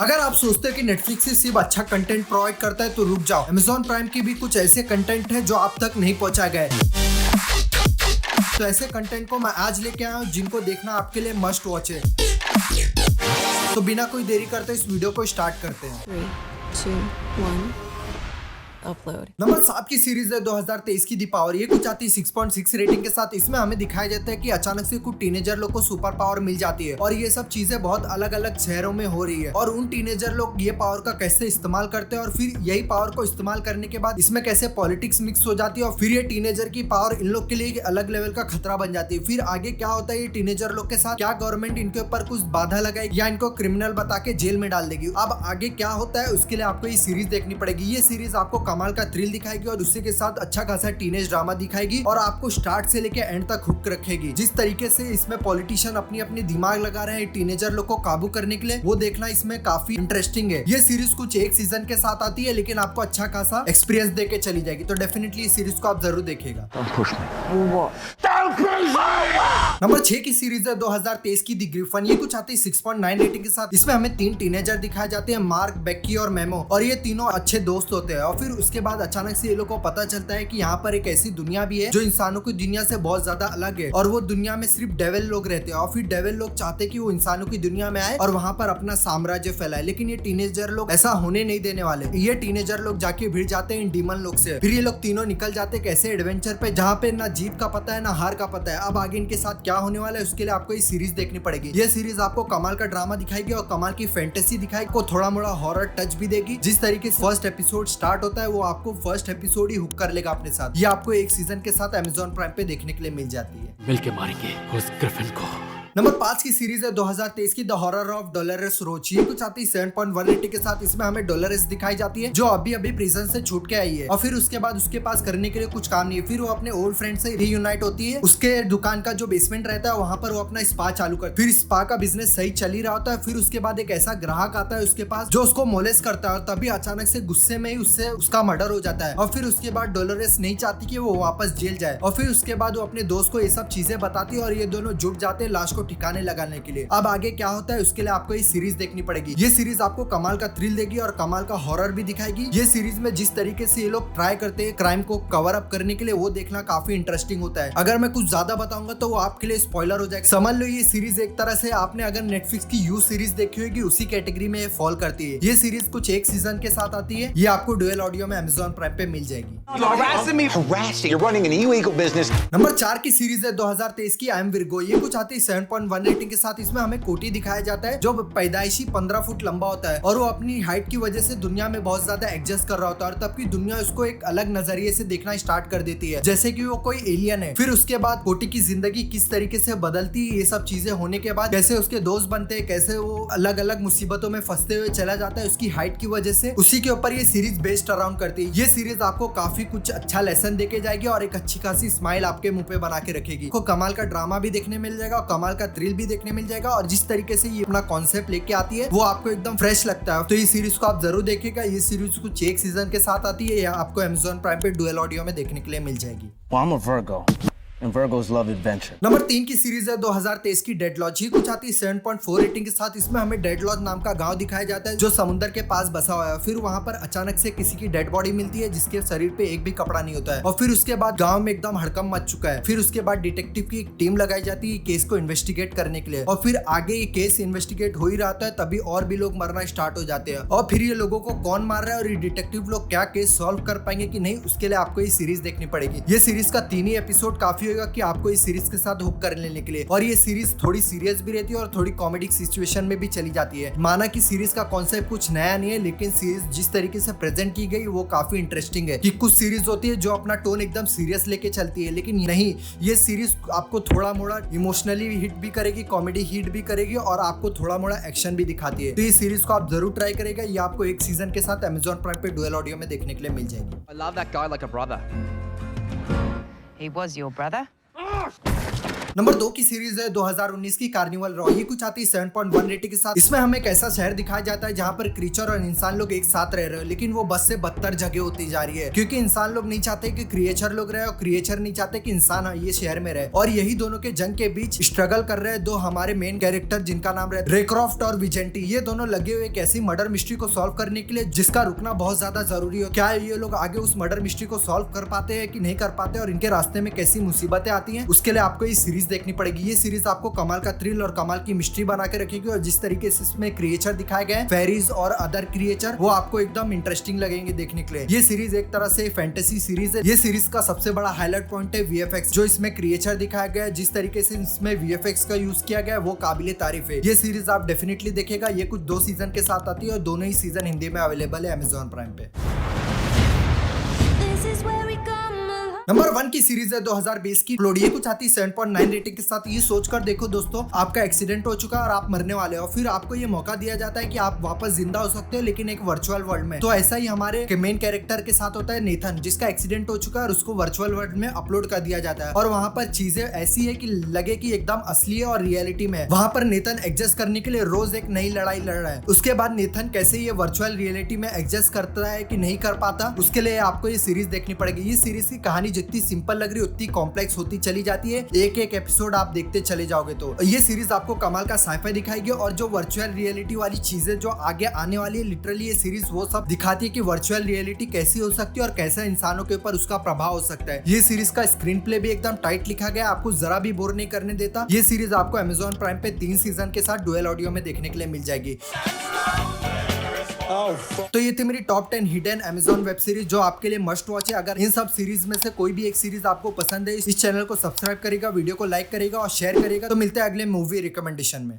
अगर आप सोचते हैं कि नेटफ्लिक्स ही सिर्फ अच्छा कंटेंट प्रोवाइड करता है तो रुक जाओ, अमेजॉन प्राइम की भी कुछ ऐसे कंटेंट है जो आप तक नहीं पहुंचा गए। तो ऐसे कंटेंट को मैं आज लेके आया हूँ जिनको देखना आपके लिए मस्ट वॉच है। तो बिना कोई देरी करते इस वीडियो को स्टार्ट करते हैं। 3, 2, 1 अपलोड। नंबर 7 की सीरीज है 2023 की दीपावली। ये कुछ आती है 6.6 रेटिंग के साथ। इसमें हमें दिखाया जाता है कि अचानक से कुछ टीनेजर लोग को सुपर पावर मिल जाती है और ये सब चीजें बहुत अलग अलग शहरों में हो रही है और उन टीनेजर लोग ये पावर का कैसे इस्तेमाल करते हैं और फिर यही पावर को इस्तेमाल करने के बाद इसमें कैसे पॉलिटिक्स मिक्स हो जाती है और फिर ये टीनेजर की पावर इन लोग के लिए अलग लेवल का खतरा बन जाती है। फिर आगे क्या होता है ये टीनेजर लोग के साथ, क्या गवर्नमेंट इनके ऊपर कुछ बाधा लगाएगी या इनको क्रिमिनल बता के जेल में डाल देगी। अब आगे क्या होता है उसके लिए आपको ये सीरीज देखनी पड़ेगी। ये सीरीज आपको कमाल का थ्रिल दिखाएगी और उसी के साथ अच्छा खासा टीनेज ड्रामा दिखाएगी और आपको स्टार्ट से लेके एंड तक हुक रखेगी। जिस तरीके से इसमें पॉलिटिशियन अपनी अपनी दिमाग लगा रहे हैं टीनेजर लोग को काबू करने के लिए, वो देखना इसमें काफी इंटरेस्टिंग है। ये सीरीज कुछ एक सीजन के साथ आती है लेकिन आपको अच्छा खासा एक्सपीरियंस देके चली जाएगी। तो डेफिनेटली इस सीरीज को आप जरूर देखिएगा। नंबर 6 की सीरीज है 2023 की दी ग्रिफन। ये कुछ आती है 6.9 रेटिंग के साथ। इसमें हमें 3 टीनेजर दिखाए जाते हैं, मार्क, बेक्की और मेमो, और ये तीनों अच्छे दोस्त होते हैं और फिर उसके बाद अचानक से ये लोग को पता चलता है कि यहाँ पर एक ऐसी दुनिया भी है जो इंसानों की दुनिया से बहुत ज्यादा अलग है और वो दुनिया में सिर्फ डेविल लोग रहते हैं और फिर डेविल लोग चाहते हैं कि वो इंसानों की दुनिया में आए और वहाँ पर अपना साम्राज्य फैलाए। लेकिन ये टीनेजर लोग ऐसा होने नहीं देने वाले। ये टीनेजर लोग जाके भिड़ जाते हैं इन डीमन लोग से। फिर ये लोग तीनों निकल जाते हैं कैसे एडवेंचर पे जहाँ पे ना जीत का पता है ना हार का पता है। अब आगे इनके साथ क्या होने वाला है उसके लिए आपको ये सीरीज देखनी पड़ेगी। ये सीरीज आपको कमाल का ड्रामा दिखाएगी और कमाल की फैंटेसी दिखाएगी, को थोड़ा मोड़ा हॉरर टच भी देगी। जिस तरीके से फर्स्ट एपिसोड स्टार्ट होता है वो आपको फर्स्ट एपिसोड ही हुक कर लेगा अपने साथ। ये आपको एक सीजन के साथ अमेजॉन प्राइम पे देखने के लिए मिल जाती है। मिलके मारेंगे उस ग्रिफिन को। नंबर 5 की सीरीज है 2023 की द हॉरर ऑफ डोलोरेस रोच। ये कुछ आती है 7.1 रेटिंग के साथ। इसमें हमें डोलोरेस दिखाई जाती है जो अभी अभी प्रिजन से छूट के आई है और फिर उसके बाद उसके पास करने के लिए कुछ काम नहीं है। फिर वो अपने ओल्ड फ्रेंड से रीयूनाइट होती है। उसके दुकान का जो बेसमेंट रहता है वहां पर वो अपना स्पा चालू कर, फिर स्पा का बिजनेस सही चल ही रहा होता है। फिर उसके बाद एक ऐसा ग्राहक आता है उसके पास जो उसको मोलेस करता है और तभी अचानक से गुस्से में ही उससे उसका मर्डर हो जाता है और फिर उसके बाद डोलोरेस नहीं चाहती कि वो वापस जेल जाए और फिर उसके बाद वो अपने दोस्त को ये सब चीजें बताती है और ये दोनों जुट जाते हैं लाश को ठिकाने लगाने के लिए। अब आगे क्या होता है उसके लिए आपको ये सीरीज देखनी पड़ेगी। ये सीरीज आपको कमाल का थ्रिल देगी और कमाल का हॉरर भी दिखाएगी। ये सीरीज में जिस तरीके से ये लोग ट्राई करते हैं क्राइम को कवर अप करने के लिए वो देखना काफी इंटरेस्टिंग होता है। अगर मैं कुछ ज्यादा बताऊंगा तो वो आपके लिए स्पॉइलर हो जाएगा। समझ लो ये सीरीज एक तरह से आपने अगर नेटफ्लिक्स की यू सीरीज देखी होगी उसी कैटेगरी में फॉल करती है। ये सीरीज कुछ एक सीजन के साथ आती है। ये आपको डुअल ऑडियो में अमेजॉन प्राइम पे मिल जाएगी। नंबर 4 की सीरीज है 2023 की आई एम विर्गो। ये कुछ आती है 7.1 रेटिंग के साथ। इसमें हमें कोटी दिखाया जाता है जो पैदाइशी 15 फुट लंबा होता है और वो अपनी हाइट की वजह से दुनिया में बहुत ज्यादा एडजस्ट कर रहा होता है और तब की दुनिया उसको एक अलग नजरिए से देखना स्टार्ट कर देती है जैसे कि वो कोई एलियन है। फिर उसके बाद कोटी की जिंदगी किस तरीके से बदलती है, ये सब चीजें होने के बाद कैसे उसके दोस्त बनते हैं, कैसे वो अलग अलग मुसीबतों में फंसते हुए चला जाता है उसकी हाइट की वजह से, उसी के ऊपर ये सीरीज बेस्ड अराउंड करती है। ये सीरीज आपको काफी कुछ अच्छा लेसन देके जाएगी और एक अच्छी खासी स्माइल आपके मुंह पे बना के रखेगी। आपको कमाल का ड्रामा भी देखने मिल जाएगा और कमाल का थ्रिल भी देखने मिल जाएगा और जिस तरीके से ये अपना कॉन्सेप्ट लेके आती है वो आपको एकदम फ्रेश लगता है। तो ये सीरीज को आप जरूर देखिएगा। ये सीरीज कुछ एक सीजन के साथ आती है या आपको अमेजॉन प्राइम पे डुअल ऑडियो में देखने के लिए मिल जाएगी। Well, I'm a Virgo. And Virgos love adventure. Number 3 की सीरीज है 2023 की डेड लॉज। ये कुछ आती है 7.4 रेटिंग के साथ। इसमें हमें डेड लॉज नाम का गांव दिखाया जाता है जो समुद्र के पास बसा हुआ है। फिर वहां पर अचानक से किसी की डेड बॉडी मिलती है जिसके शरीर पे एक भी कपड़ा नहीं होता है और फिर उसके बाद गांव में एकदम हड़कंप मच चुका है। फिर उसके बाद डिटेक्टिव की एक टीम लगाई जाती है केस को इन्वेस्टिगेट करने के लिए और फिर आगे ये केस इन्वेस्टिगेट हो ही रहा है तभी और भी लोग मरना स्टार्ट हो जाते हैं और फिर ये लोगों को कौन मार रहा है और ये डिटेक्टिव लोग क्या केस सॉल्व कर पाएंगे कि नहीं, उसके लिए आपको ये सीरीज देखनी पड़ेगी। ये सीरीज का 3 ही एपिसोड काफी होगा कि आपको इस सीरीज के साथ हुक कर लेने के लिए और ये सीरीज थोड़ी सीरियस भी रहती है और थोड़ी कॉमेडिक सिचुएशन में भी चली जाती है। माना कि सीरीज का कॉन्सेप्ट कुछ नया नहीं है लेकिन सीरीज जिस तरीके से प्रेजेंट की गई वो काफी इंटरेस्टिंग है। कि कुछ सीरीज होती है जो अपना टोन एकदम सीरियस लेके चलती है लेकिन नहीं, ये सीरीज आपको थोड़ा मोड़ा इमोशनली हिट भी करेगी, कॉमेडी हिट भी करेगी और आपको थोड़ा मोड़ा एक्शन भी दिखाती है। तो ये सीरीज को आप जरूर ट्राई करेगा। ये आपको एक सीजन के साथ अमेजॉन प्राइम पे डुअल ऑडियो में देखने के लिए मिल जाएगी। I love that guy like a brother. He was your brother? Number 2 की सीरीज है 2019 की कार्निवल रॉ। ये कुछ आती है 7.1 रेटिंग के साथ। इसमें हमें एक ऐसा शहर दिखाया जाता है जहाँ पर क्रीचर और इंसान लोग एक साथ रह रहे हैं, लेकिन वो बस से बदतर जगह होती जा रही है, क्योंकि इंसान लोग नहीं चाहते कि क्रिएचर लोग रहे और क्रिएचर नहीं चाहते कि इंसान ये शहर में रहे। और यही दोनों के जंग के बीच स्ट्रगल कर रहे हैं दो हमारे मेन कैरेक्टर, जिनका नाम है रेक्रॉफ्ट और विजेंटी। ये दोनों लगे हुए एक ऐसी मर्डर मिस्ट्री को सॉल्व करने के लिए जिसका रुकना बहुत ज्यादा जरूरी हो। क्या ये लोग आगे उस मर्डर मिस्ट्री को सॉल्व कर पाते हैं कि नहीं कर पाते, और इनके रास्ते में कैसी मुसीबतें आती हैं, उसके लिए आपको ये सीरीज देखनी पड़ेगी। ये सीरीज आपको कमाल का थ्रिल और कमाल की मिस्ट्री बना के रखेगी, और जिस तरीके से इसमें क्रिएचर दिखाए गए फेरीज और अदर क्रिएचर, वो आपको एकदम इंटरेस्टिंग लगेंगे देखने के लिए। ये सीरीज एक तरह से फैंटेसी सीरीज है। ये सीरीज का सबसे बड़ा हाईलाइट पॉइंट है वीएफएक्स। जो इसमें क्रिएचर दिखाया गया है, जिस तरीके से इसमें वीएफएक्स का यूज किया गया है, वो काबिले तारीफ है। ये सीरीज आप डेफिनेटली देखेगा। ये कुछ 2 सीजन के साथ आती है और दोनों ही सीजन हिंदी में अवेलेबल है अमेज़न प्राइम पे। नंबर 1 की सीरीज है 2020 की फ्लोड। ये कुछ आती है 7.9 रेटिंग के साथ। ये सोचकर देखो दोस्तों, आपका एक्सीडेंट हो चुका है और आप मरने वाले हो, फिर आपको ये मौका दिया जाता है कि आप वापस जिंदा हो सकते हो, लेकिन एक वर्चुअल वर्ल्ड में। तो ऐसा ही हमारे मेन कैरेक्टर के साथ होता है नेथन, जिसका एक्सीडेंट हो चुका है और उसको वर्चुअल वर्ल्ड में अपलोड कर दिया जाता है। और वहां पर चीजें ऐसी है कि लगे कि एकदम असली है और रियलिटी में है। वहां पर नेथन एडजस्ट करने के लिए रोज एक नई लड़ाई लड़ रहा है। उसके बाद नेथन कैसे ये वर्चुअल रियलिटी में एडजस्ट करता है कि नहीं कर पाता, उसके लिए आपको ये सीरीज देखनी पड़ेगी। ये सीरीज की कहानी जितनी सिंपल लग रही उतनी कॉम्प्लेक्स होती चली जाती है। एक एक एपिसोड आप देखते चले जाओगे तो ये सीरीज आपको कमाल का साइफाई दिखाएगी, और जो वर्चुअल रियलिटी वाली चीजें जो आगे आने वाली है, लिटरली ये सीरीज वो सब दिखाती है कि वर्चुअल रियलिटी कैसी हो सकती है और कैसे इंसानों के ऊपर उसका प्रभाव हो सकता है। ये सीरीज का स्क्रीन प्ले भी एकदम टाइट लिखा गया, आपको जरा भी बोर नहीं करने देता। ये सीरीज आपको अमेज़न प्राइम पे 3 सीजन के साथ डुअल ऑडियो में देखने के लिए मिल जाएगी। तो ये थी मेरी top 10 hidden Amazon web series जो आपके लिए मस्ट वॉच है। अगर इन सब सीरीज में से कोई भी एक सीरीज आपको पसंद है, इस चैनल को सब्सक्राइब करेगा, वीडियो को लाइक करेगा और शेयर करेगा। तो मिलते हैं अगले मूवी रिकमेंडेशन में।